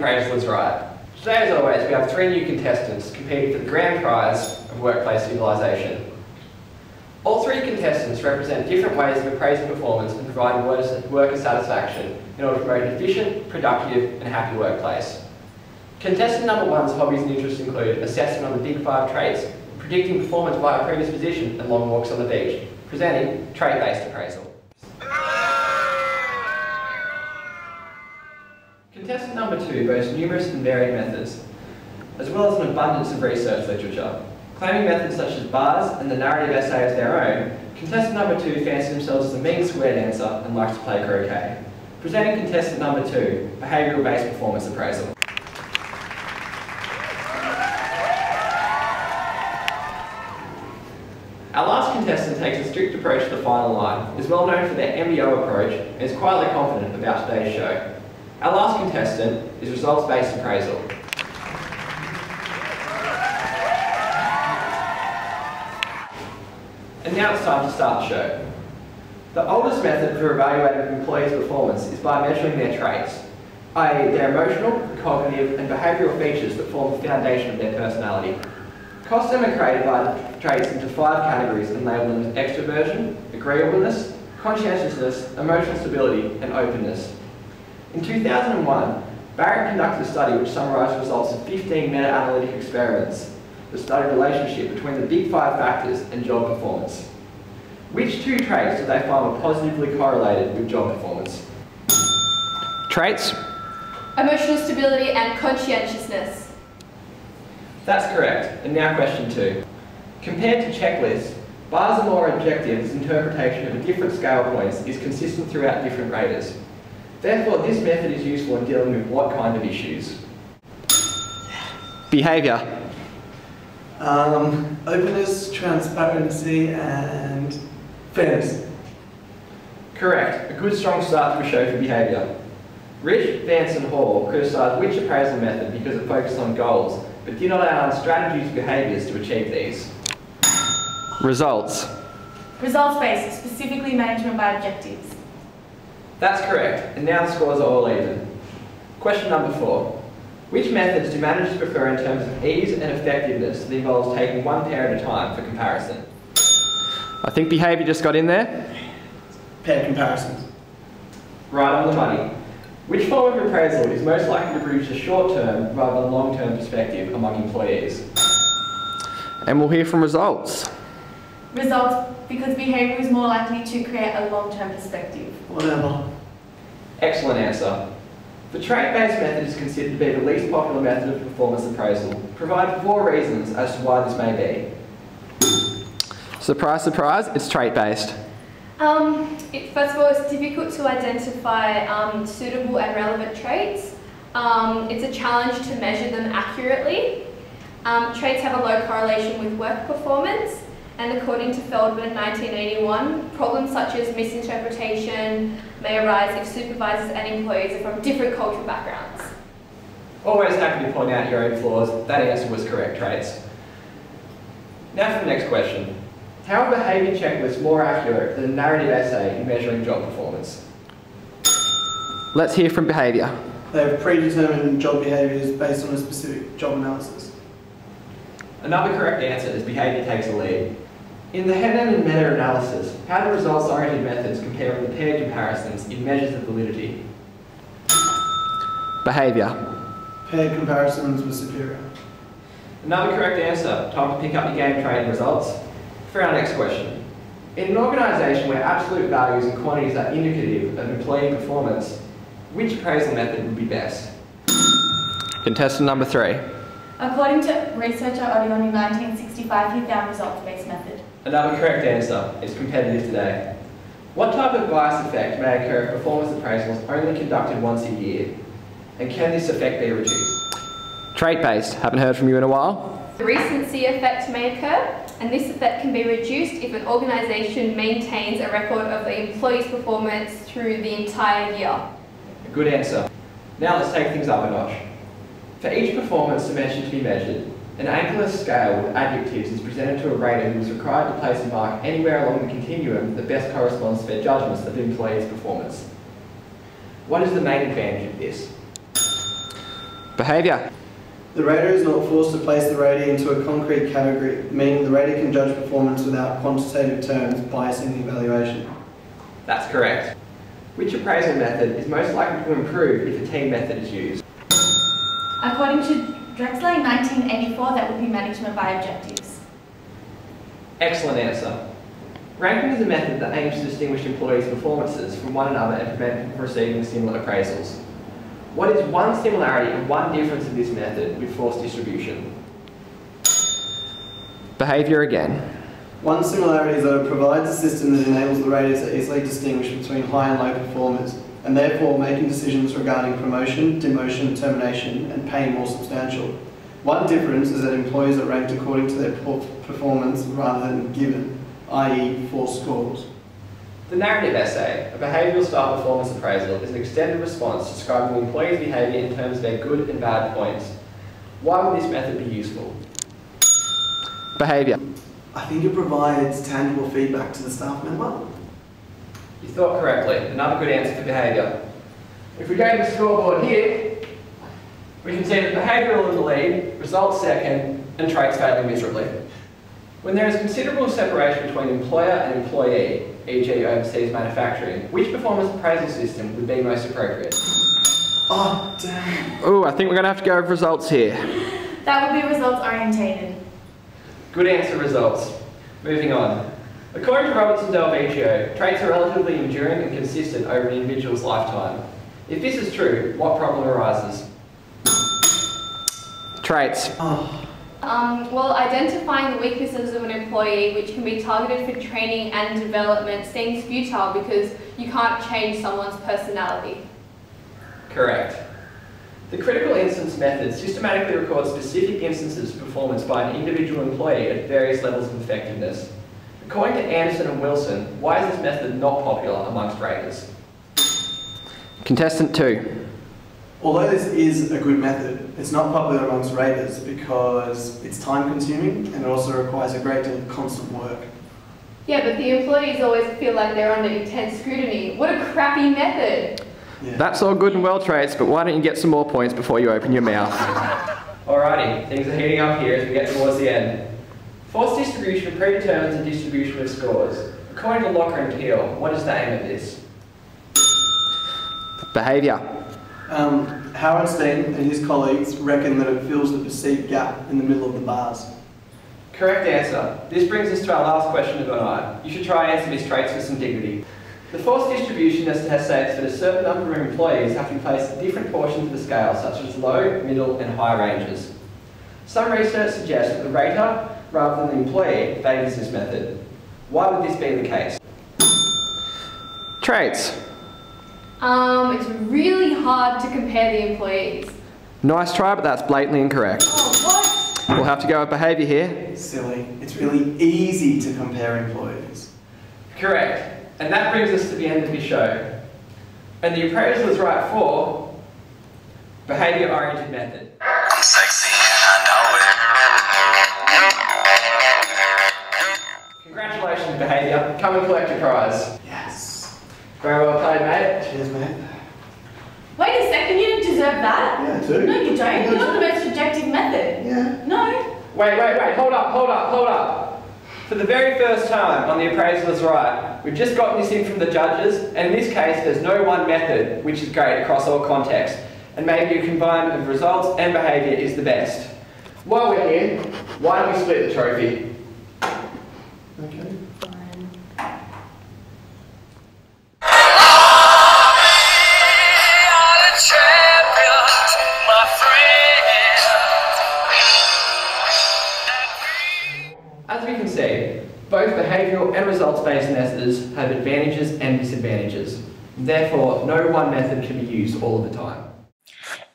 appraisal is right. Today, as always, we have 3 new contestants competing for the grand prize of workplace civilisation. All 3 contestants represent different ways of appraising performance and providing worker satisfaction in order to promote an efficient, productive and happy workplace. Contestant number 1's hobbies and interests include assessment on the Big 5 traits, predicting performance via predisposition and long walks on the beach, presenting trait-based appraisal. Contestant number 2 boasts numerous and varied methods, as well as an abundance of research literature. Claiming methods such as bars and the narrative essay as their own, contestant number 2 fancies themselves as a mean square dancer and likes to play croquet. Presenting contestant number 2, behavioural-based performance appraisal. Our last contestant takes a strict approach to the final line, is well known for their MBO approach and is quietly confident about today's show. Our last contestant is results-based appraisal. And now it's time to start the show. The oldest method for evaluating an employee's performance is by measuring their traits, i.e. their emotional, cognitive and behavioural features that form the foundation of their personality. Costs democrated by traits into 5 categories and label them as extroversion, agreeableness, conscientiousness, emotional stability and openness. In 2001, Barrett conducted a study which summarised the results of 15 meta-analytic experiments that studied the relationship between the Big 5 factors and job performance. Which 2 traits did they find were positively correlated with job performance? Traits? Emotional stability and conscientiousness. That's correct. And now question 2. Compared to checklists, bars are more objective as interpretation of a different scale points is consistent throughout different raters. Therefore, this method is useful in dealing with what kind of issues? Behaviour. Openness, transparency and fairness. Correct. A good strong start to a show for behaviour. Rich, Vance and Hall criticised which appraisal method because it focused on goals, but did not outline strategies and behaviours to achieve these. Results. Results-based, specifically management by objectives. That's correct, and now the scores are all even. Question number 4. Which methods do managers prefer in terms of ease and effectiveness that involves taking one pair at a time for comparison? I think behaviour just got in there. Pair comparisons. Right on the money. Which form of appraisal is most likely to produce a short-term rather than long-term perspective among employees? And we'll hear from results. Results, because behaviour is more likely to create a long-term perspective. Whatever. Excellent answer. The trait-based method is considered to be the least popular method of performance appraisal. Provide 4 reasons as to why this may be. Surprise, surprise, it's trait-based. First of all, it's difficult to identify suitable and relevant traits. It's a challenge to measure them accurately. Traits have a low correlation with work performance, and according to Feldman 1981, problems such as misinterpretation may arise if supervisors and employees are from different cultural backgrounds. Always happy to point out your own flaws. That answer was correct, traits. Now for the next question. How are behaviour checklists more accurate than a narrative essay in measuring job performance? Let's hear from behaviour. They have predetermined job behaviours based on a specific job analysis. Another correct answer is behaviour takes a lead. In the head-end and meta-analysis, how do results-oriented methods compare with the paired comparisons in measures of validity? Behaviour. Paired comparisons were superior. Another correct answer. Time to pick up your game trading results. For our next question. In an organisation where absolute values and quantities are indicative of employee performance, which appraisal method would be best? Contestant number 3. According to researcher Odion in 1965, he found results-based method. Another correct answer. It's competitive today. What type of bias effect may occur if performance appraisal is only conducted once a year? And can this effect be reduced? Trait-based. Haven't heard from you in a while. The recency effect may occur, and this effect can be reduced if an organisation maintains a record of the employee's performance through the entire year. A good answer. Now let's take things up a notch. For each performance dimension to be measured, an angular scale with adjectives is presented to a rater who is required to place a mark anywhere along the continuum that best corresponds to their judgments of the employee's performance. What is the main advantage of this? Behaviour. The rater is not forced to place the rater into a concrete category, meaning the rater can judge performance without quantitative terms biasing the evaluation. That's correct. Which appraisal method is most likely to improve if a team method is used? According to Drexler in 1984, that would be management by objectives. Excellent answer. Ranking is a method that aims to distinguish employees' performances from one another and prevent them from receiving similar appraisals. What is one similarity and one difference in this method with forced distribution? Behaviour again. One similarity is that it provides a system that enables the rater to easily distinguish between high and low performers, and therefore making decisions regarding promotion, demotion, termination, and pay more substantial. One difference is that employees are ranked according to their performance rather than given, i.e. forced scores. The narrative essay, a behavioural style performance appraisal, is an extended response describing the employee's behaviour in terms of their good and bad points. Why would this method be useful? Behaviour. I think it provides tangible feedback to the staff member. You thought correctly. Another good answer for behaviour. If we go to the scoreboard here, we can see that behavioural in the lead, results second, and traits failing miserably. When there is considerable separation between employer and employee, e.g. overseas manufacturing, which performance appraisal system would be most appropriate? Oh, damn. Oh, I think we're going to have to go over results here. That would be results orientated. Good answer, results. Moving on. According to Roberts and Delvecchio, traits are relatively enduring and consistent over an individual's lifetime. If this is true, what problem arises? Traits. Oh. Well, identifying the weaknesses of an employee, which can be targeted for training and development, seems futile because you can't change someone's personality. Correct. The critical instance method systematically records specific instances of performance by an individual employee at various levels of effectiveness. According to Anderson and Wilson, why is this method not popular amongst raters? Contestant 2. Although this is a good method, it's not popular amongst raters because it's time consuming and it also requires a great deal of constant work. Yeah, but the employees always feel like they're under intense scrutiny. What a crappy method! Yeah. That's all good and well, Traits, but why don't you get some more points before you open your mouth? Alrighty, things are heating up here as we get towards the end. Forced distribution predetermines the distribution of scores. According to Locker and Keel, what is the aim of this? Behaviour. Howard Steen and his colleagues reckon that it fills the perceived gap in the middle of the bars. Correct answer. This brings us to our last question of the night. You should try and answer these traits with some dignity. The forced distribution has states that a certain number of employees have to be placed at different portions of the scale, such as low, middle and high ranges. Some research suggests that the rater, rather than the employee, favours this method. Why would this be the case? Traits. It's really hard to compare the employees. Nice try, but that's blatantly incorrect. Oh, what? We'll have to go with behaviour here. Silly. It's really easy to compare employees. Correct. And that brings us to the end of the show. And the appraisal is right for behaviour-oriented method. I'm sexy and I know it. Congratulations, behaviour. Come and collect your prize. Yes. Very well played, mate. Cheers, mate. Wait a second, you don't deserve that. Yeah, I do. No, you don't. You're not the most objective method. Yeah. No. Wait. Hold up. For the very first time on the appraisal is right, we've just gotten this in from the judges, and in this case there's no one method, which is great across all contexts, and maybe a combine of results and behaviour is the best. While we're here, why don't we split the trophy? Okay. As we can see, both behavioural and results-based methods have advantages and disadvantages. Therefore, no one method can be used all of the time.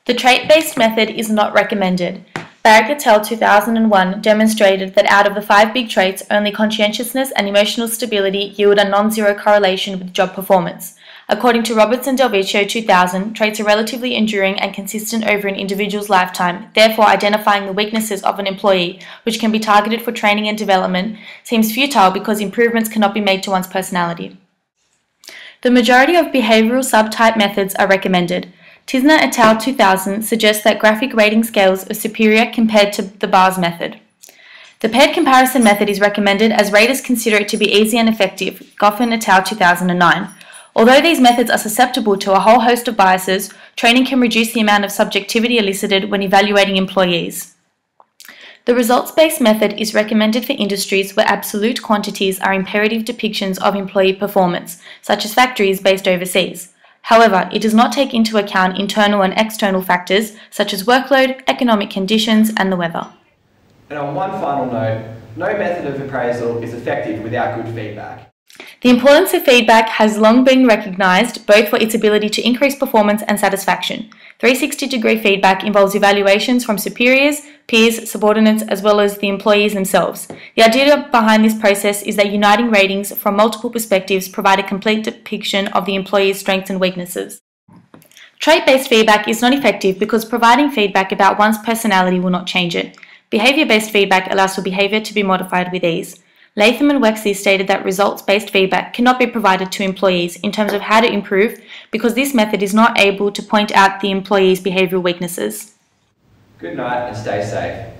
The trait-based method is not recommended. Barrett et al. 2001 demonstrated that out of the 5 big traits, only conscientiousness and emotional stability yield a non-zero correlation with job performance. According to Roberts and Delvecchio 2000, traits are relatively enduring and consistent over an individual's lifetime. Therefore, identifying the weaknesses of an employee, which can be targeted for training and development, seems futile because improvements cannot be made to one's personality. The majority of behavioural subtype methods are recommended. Tisner et al. 2000 suggests that graphic rating scales are superior compared to the bars method. The paired comparison method is recommended as raters consider it to be easy and effective, Goffin et al. 2009. Although these methods are susceptible to a whole host of biases, training can reduce the amount of subjectivity elicited when evaluating employees. The results-based method is recommended for industries where absolute quantities are imperative depictions of employee performance, such as factories based overseas. However, it does not take into account internal and external factors such as workload, economic conditions, and the weather. And on one final note, no method of appraisal is effective without good feedback. The importance of feedback has long been recognised both for its ability to increase performance and satisfaction. 360-degree feedback involves evaluations from superiors, peers, subordinates, as well as the employees themselves. The idea behind this process is that uniting ratings from multiple perspectives provide a complete depiction of the employee's strengths and weaknesses. Trait-based feedback is not effective because providing feedback about one's personality will not change it. Behaviour-based feedback allows for behaviour to be modified with ease. Latham and Wexley stated that results-based feedback cannot be provided to employees in terms of how to improve because this method is not able to point out the employee's behavioural weaknesses. Good night and stay safe.